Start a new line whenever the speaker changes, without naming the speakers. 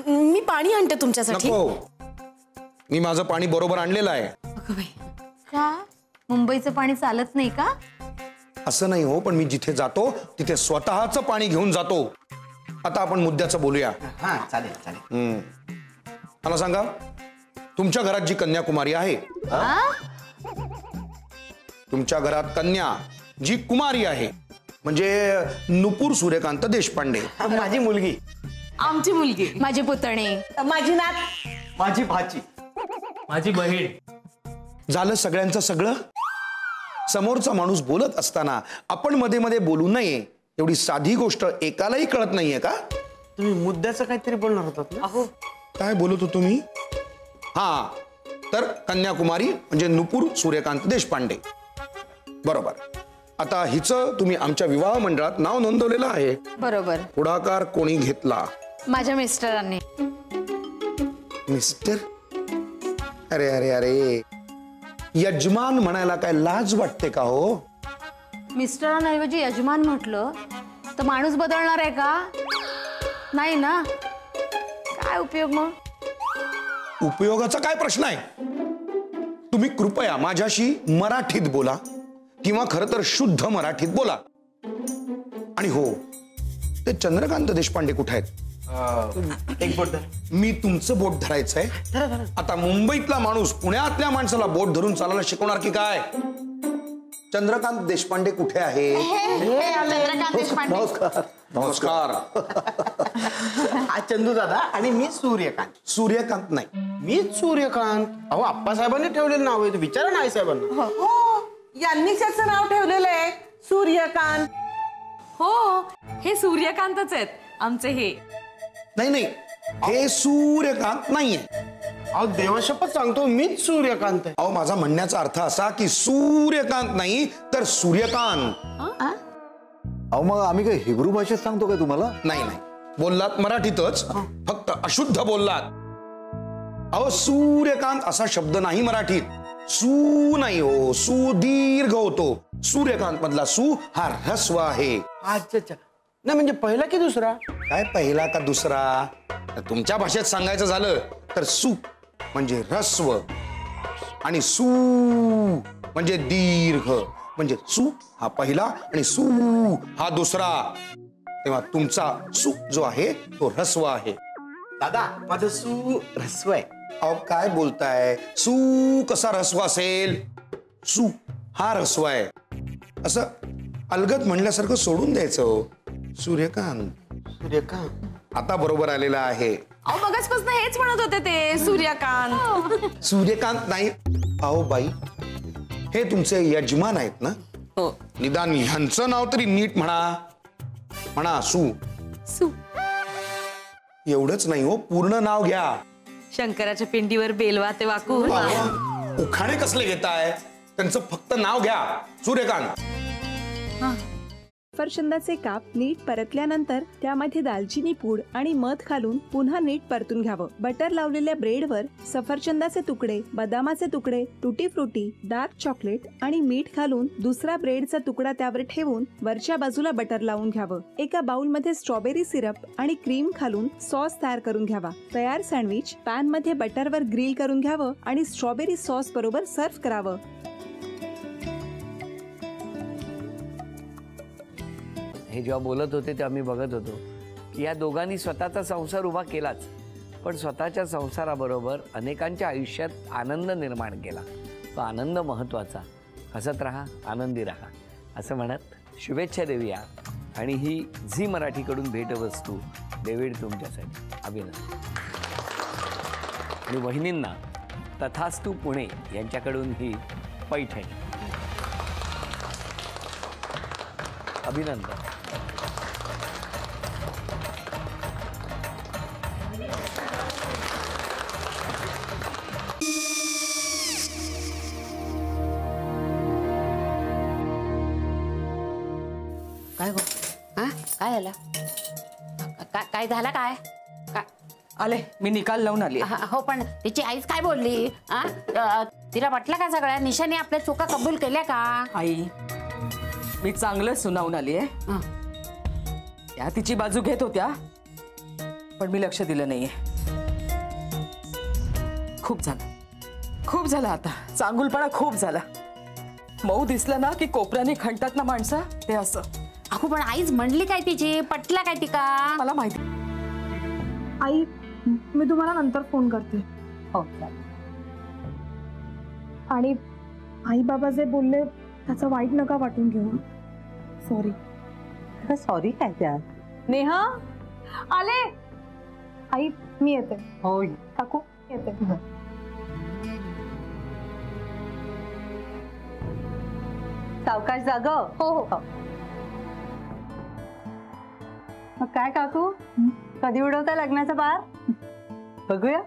मी पाणी आणते तुमच्यासाठी.
नको, मी माझं पाणी बरोबर आणलेलं आहे.
का मुंबईचं पाणी चालत नाही का?
असं नाही हो, पण मी जिथे जातो तिथे स्वतःचं पाणी घेऊन जातो. आता आपण मुद्द्याचं बोलूया.
हा चालेल चालेल.
मला सांगा, तुमच्या घरात जी कन्याकुमारी आहे, तुमच्या घरात कन्या जी कुमारी आहे, म्हणजे नुपूर सूर्यकांत देशपांडे,
माझी मुलगी,
आमची मुलगी,
माझी पुतणी,
माझी नात,
माझी भाची,
माझी बहीण.
झालं सगळ्यांचं सगळं. समोरचा माणूस बोलत असताना आपण मध्ये मध्ये बोलू नये, एवढी साधी गोष्ट एकालाही कळत नाहीये का?
तुम्ही मुद्द्याचं काहीतरी बोलणार होतात ना?
अहो
काय बोलत होतो मी? हा, तर कन्याकुमारी म्हणजे नुपूर सूर्यकांत देशपांडे, बरोबर. आता हिचं तुम्ही आमच्या विवाह मंडळात नाव नोंदवलेलं आहे.
बरोबर.
पुढाकार कोणी घेतला?
माझ्या मिस्टरांनी.
मिस्टर? अरे अरे अरे, यजमान म्हणायला काय लाज वाटते का हो?
मिस्टरांऐवजी यजमान म्हटलं तर माणूस बदलणार आहे का? नाही ना. काय उपयोग मग?
उपयोगाचा काय प्रश्न आहे? तुम्ही कृपया माझ्याशी मराठीत बोला, किंवा खरं तर शुद्ध मराठीत बोला. आणि हो, ते चंद्रकांत देशपांडे कुठे आहेत?
एक बोट धर.
मी तुमचं बोट धरायचंय? आता मुंबईतला माणूस पुण्यातल्या माणसाला बोट धरून चालायला शिकवणार की काय? चंद्रकांत देशपांडे कुठे आहे?
चंद्रकांत देशपांडे.
नमस्कार.
हा चंदू दादा आणि मी सूर्यकांत.
सूर्यकांत नाही,
मीच सूर्यकांत. अहो आप्पासाहेबांनी ठेवलेलं नाव आहे, विचारा ना आई साहेबांना.
हो, यांनीच याचं नाव ठेवलेलं आहे सूर्यकांत.
हो, हे सूर्यकांतच आहेत आमचे. हे
नाही नाही, हे सूर्यकांत नाहीये.
अहो देवाशपथ सांगतो, मीच सूर्यकांत आहे.
अहो, माझा म्हणण्याचा अर्थ असा की सूर्यकांत नाही तर सूर्यकांत.
अहो मग आम्ही काय हिब्रू भाषेत सांगतो काय तुम्हाला?
नाही नाही, बोललात मराठीतच, फक्त अशुद्ध बोललात. अहो, सूर्यकांत असा शब्द नाही मराठीत. सू नाही हो, सू दीर्घ होतो. सूर्यकांत मधला सू हा ह्रस्व आहे.
अच्छा अच्छा. नाही म्हणजे पहिला की दुसरा?
काय पहिला का दुसरा? तुमच्या भाषेत सांगायचं झालं तर सू म्हणजे ह्रस्व आणि सू म्हणजे दीर्घ. म्हणजे सू हा पहिला आणि सू हा दुसरा. तेव्हा तुमचा सू जो आहे तो ह्रस्व आहे.
दादा माझं सू ह्रस्व आहे.
अहो काय बोलताय? सू कसा ह्रस्व असेल? सू हा ह्रस्व आहे. असं अलगद म्हणल्यासारखं सोडून द्यायचं. सूर्यकांत.
सूर्यकांत
आता बरोबर आलेला आहे.
अहो मगाचपासून हेच म्हणत होते ते, सूर्यकांत.
सूर्यकांत नाही. अहो बाई, हे तुमचे यजमान आहेत ना?
हो.
निदान ह्यांचं नाव तरी नीट म्हणा. म्हणा सू.
सू.
एवढंच नाही हो, पूर्ण नाव घ्या.
शंकराच्या पिंडीवर बेलवा ते वाकून.
उखाणे कसले घेताय? त्यांचं फक्त नाव घ्या, सूर्यकांत.
सफरचंदाचे काप नीट परतल्यानंतर त्यामध्ये दालचिनी पूड आणि मध घालून पुन्हा नीट परतून घ्यावं. बटर लावलेल्या ब्रेडवर सफरचंदाचे तुकडे, बदामाचे तुकडे, टुटी फ्रुटी, डार्क चॉकलेट आणि मीठ घालून दुसरा ब्रेडचा तुकडा त्यावर ठेवून वरच्या बाजूला बटर लावून घ्यावं. एका बाउलमध्ये स्ट्रॉबेरी सिरप आणि क्रीम घालून सॉस तयार करून घ्यावा. तयार सँडविच पॅन मध्ये बटरवर ग्रिल करून घ्यावं आणि स्ट्रॉबेरी सॉस बरोबर सर्व्ह करावं.
हे जेव्हा बोलत होते तेव्हा मी बघत होतो की या दोघांनी स्वतःचा संसार उभा केलाच, पण स्वतःच्या संसाराबरोबर अनेकांच्या आयुष्यात आनंद निर्माण केला. तो आनंद महत्त्वाचा. हसत राहा, आनंदी राहा असं म्हणत शुभेच्छा देऊया. आणि ही झी मराठीकडून भेटवस्तू डेव्हिड तुमच्यासाठी. अभिनंदन. आणि वहिनींना तथास्तू पुणे यांच्याकडून ही पैठणी. अभिनंदन.
काय गो? हा काय झालं? काय झालं? काय
आले मी निकाल लावून आली.
हो पण तिची आईच काय बोलली? तिला वाटलं का सगळ्या निशाने आपल्या चुका कबूल केल्या का?
आई मी चांगलं सुनावून आली आहे. त्या तिची बाजू घेत होत्या, पण मी लक्ष दिलं नाहीये. खूप झालं आता. चांगुलपणा खूप झाला. मऊ दिसलं ना की कोपऱ्याने खणतात ना माणसं, ते असं.
अगो पण आईच म्हणली काय तिची, पटला काय ती का?
मला माहिती.
आई, मी तुम्हाला नंतर फोन करते.
हो.
आणि आई बाबा जे बोलले त्याचं वाईट नका वाटून घेऊ. सॉरी.
सॉरी काय त्या?
नेहा आले. आई मी येते.
हो.
काकू येते.
सावकाश जाग.
हो हो.
मग काय काकू, कधी उडवता लग्नाचा बार? बघूया.